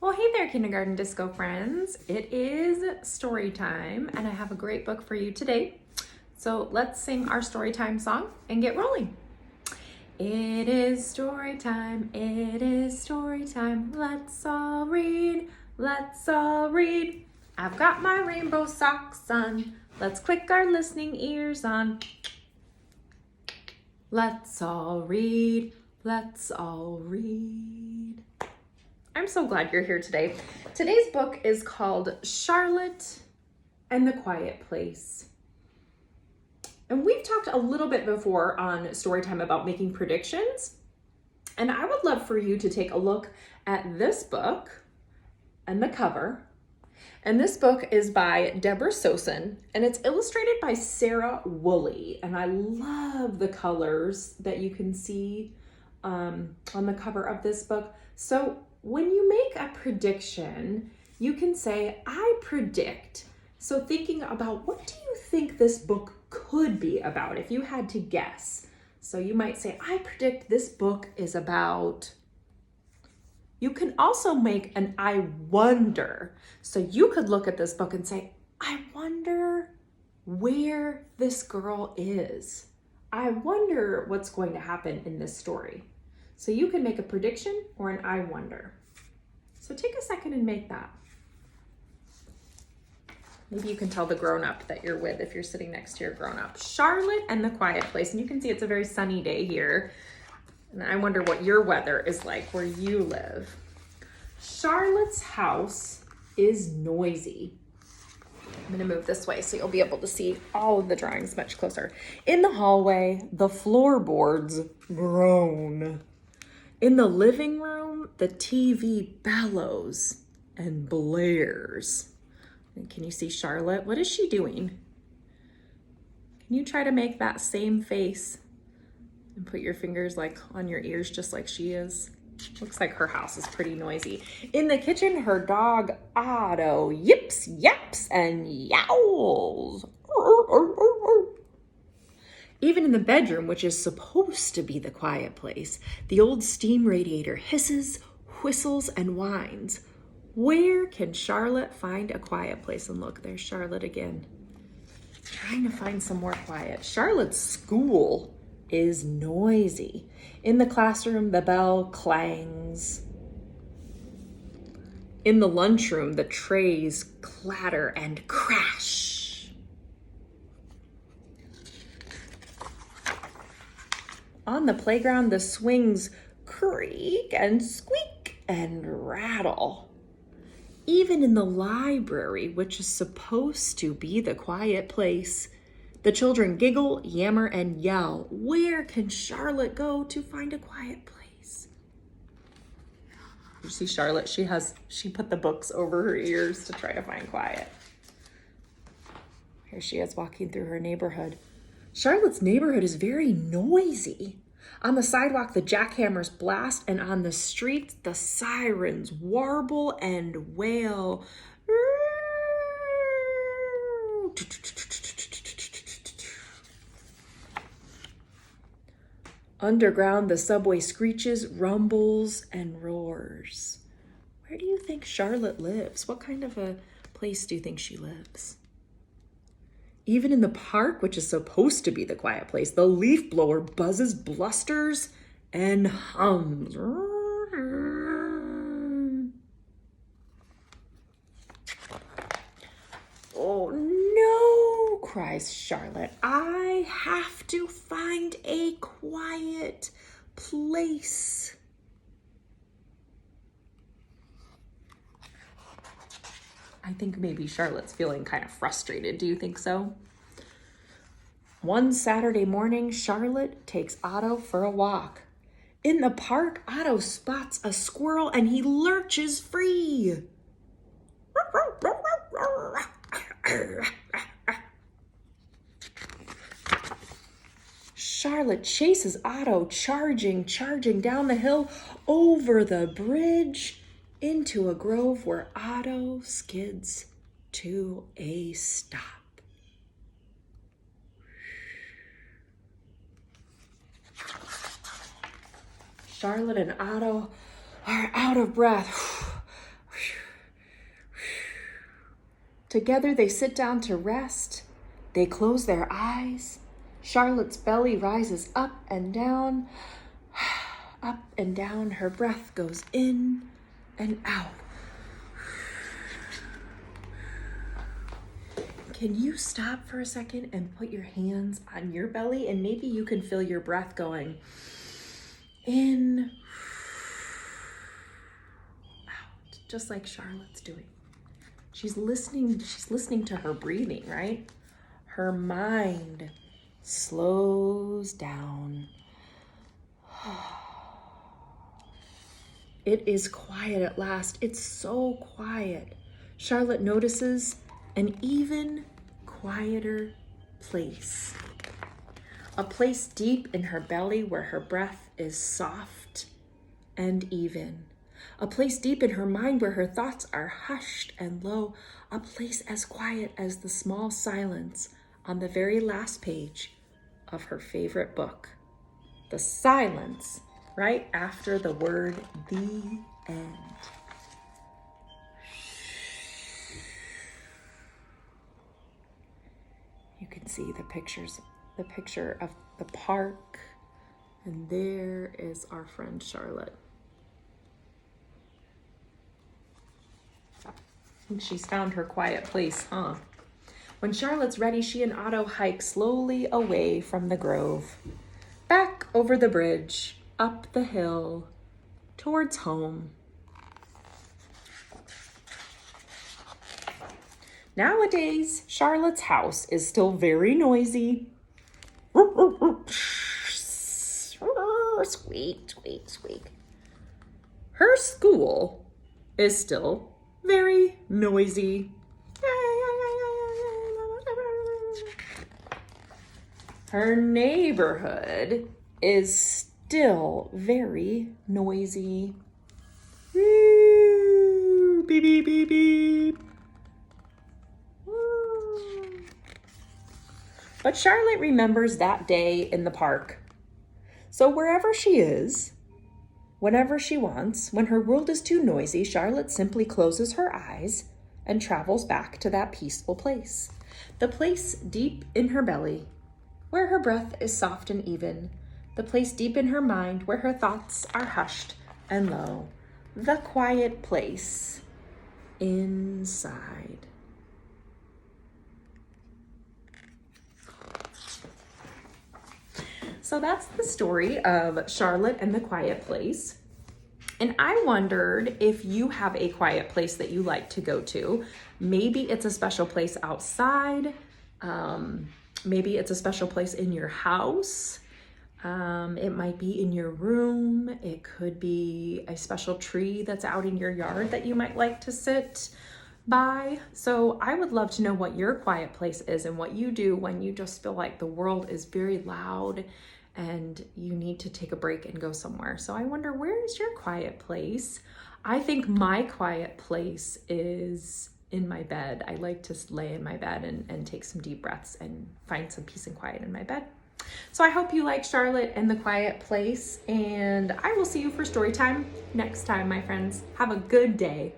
Well, hey there, kindergarten disco friends. It is story time, and I have a great book for you today. So let's sing our story time song and get rolling. It is story time, it is story time. Let's all read, let's all read. I've got my rainbow socks on. Let's click our listening ears on. Let's all read, let's all read. I'm so glad you're here today. Today's book is called Charlotte and the Quiet Place. And we've talked a little bit before on Storytime about making predictions. And I would love for you to take a look at this book and the cover. And this book is by Deborah Sosin, and it's illustrated by Sarah Woolley. And I love the colors that you can see on the cover of this book. So when you make a prediction, you can say, I predict. So thinking about what do you think this book could be about if you had to guess. So you might say, I predict this book is about. You can also make an I wonder. So you could look at this book and say, I wonder where this girl is. I wonder what's going to happen in this story. So you can make a prediction or an I wonder. So take a second and make that. Maybe you can tell the grown-up that you're with if you're sitting next to your grown-up. Charlotte and the Quiet Place. And you can see it's a very sunny day here. And I wonder what your weather is like where you live. Charlotte's house is noisy. I'm going to move this way so you'll be able to see all of the drawings much closer. In the hallway, the floorboards groan. In the living room, the TV bellows and blares. And can you see Charlotte? What is she doing? Can you try to make that same face and put your fingers like on your ears just like she is? Looks like her house is pretty noisy. In the kitchen, her dog Otto yips, yaps, and yowls. Even in the bedroom, which is supposed to be the quiet place, the old steam radiator hisses, whistles, and whines. Where can Charlotte find a quiet place? And look, there's Charlotte again, trying to find some more quiet. Charlotte's school is noisy. In the classroom, the bell clangs. In the lunchroom, the trays clatter and crash. On the playground, the swings creak and squeak and rattle. Even in the library, which is supposed to be the quiet place, the children giggle, yammer, and yell. Where can Charlotte go to find a quiet place? You see Charlotte, she put the books over her ears to try to find quiet. Here she is walking through her neighborhood. Charlotte's neighborhood is very noisy. On the sidewalk, the jackhammers blast, and on the streets, the sirens warble and wail. Underground, the subway screeches, rumbles, and roars. Where do you think Charlotte lives? What kind of a place do you think she lives? Even in the park, which is supposed to be the quiet place, the leaf blower buzzes, blusters, and hums. Oh no, cries Charlotte. I have to find a quiet place. I think maybe Charlotte's feeling kind of frustrated. Do you think so? One Saturday morning, Charlotte takes Otto for a walk. In the park, Otto spots a squirrel and he lurches free. Charlotte chases Otto, charging down the hill, over the bridge, into a grove where Otto skids to a stop. Charlotte and Otto are out of breath. Together they sit down to rest. They close their eyes. Charlotte's belly rises up and down. Up and down. Her breath goes in and out. Can you stop for a second and put your hands on your belly, and maybe you can feel your breath going in, out, just like Charlotte's doing. She's listening to her breathing, right? Her mind slows down. It is quiet at last. It's so quiet. Charlotte notices an even quieter place. A place deep in her belly where her breath is soft and even. A place deep in her mind where her thoughts are hushed and low. A place as quiet as the small silence on the very last page of her favorite book. The silence right after the word "the end." You can see the picture of the park, and there is our friend Charlotte. I think she's found her quiet place, huh? When Charlotte's ready, she and Otto hike slowly away from the grove, back over the bridge, up the hill, towards home. Nowadays, Charlotte's house is still very noisy. Squeak, squeak, squeak. Her school is still very noisy. Her neighborhood is still very noisy. Beep, beep, beep, beep. But Charlotte remembers that day in the park. So wherever she is, whenever she wants, when her world is too noisy, Charlotte simply closes her eyes and travels back to that peaceful place. The place deep in her belly, where her breath is soft and even. The place deep in her mind, where her thoughts are hushed and low. The quiet place inside. So that's the story of Charlotte and the Quiet Place. And I wondered if you have a quiet place that you like to go to. Maybe it's a special place outside. Maybe it's a special place in your house. It might be in your room. It could be a special tree that's out in your yard that you might like to sit by. So I would love to know what your quiet place is and what you do when you just feel like the world is very loud and you need to take a break and go somewhere. So I wonder, where is your quiet place? I think my quiet place is in my bed. I like to lay in my bed and take some deep breaths and find some peace and quiet in my bed. So I hope you like Charlotte and the Quiet Place, and I will see you for story time next time, my friends. Have a good day.